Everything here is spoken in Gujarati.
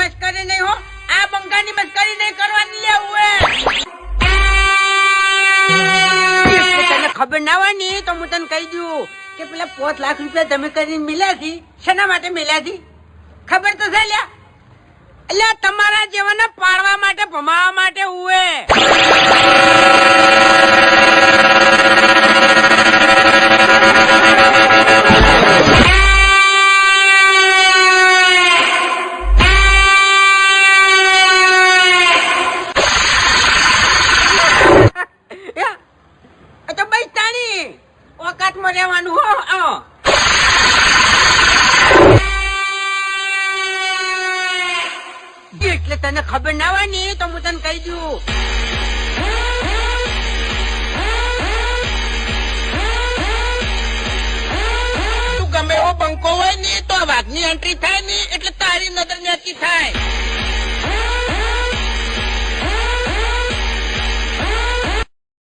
મસ્કરી નહીં હો, આ બંકાની મસ્કરી નહીં કરવાની લે તને ખબર ના હોય ને તો હું તને કહી દઉં કે પેલા 5 લાખ રૂપિયા તમે કરીને મિલ્યા છે, શેના માટે મિલ્યા છે ખબર તો છે લ્યા? એટલે તમારા જેવાને પાડવા માટે, ભમાવા માટે હુએ. તો બસ તાણી ઓકાતમાં રહેવાનું હો. એટલે તને ખબર ના હોય ને તો હું તને કહી દઉં. તું ગમે એવો બંકો હોય ને તો વાઘની એન્ટ્રી થાય ને એટલે તારી નજર નેચી થાય.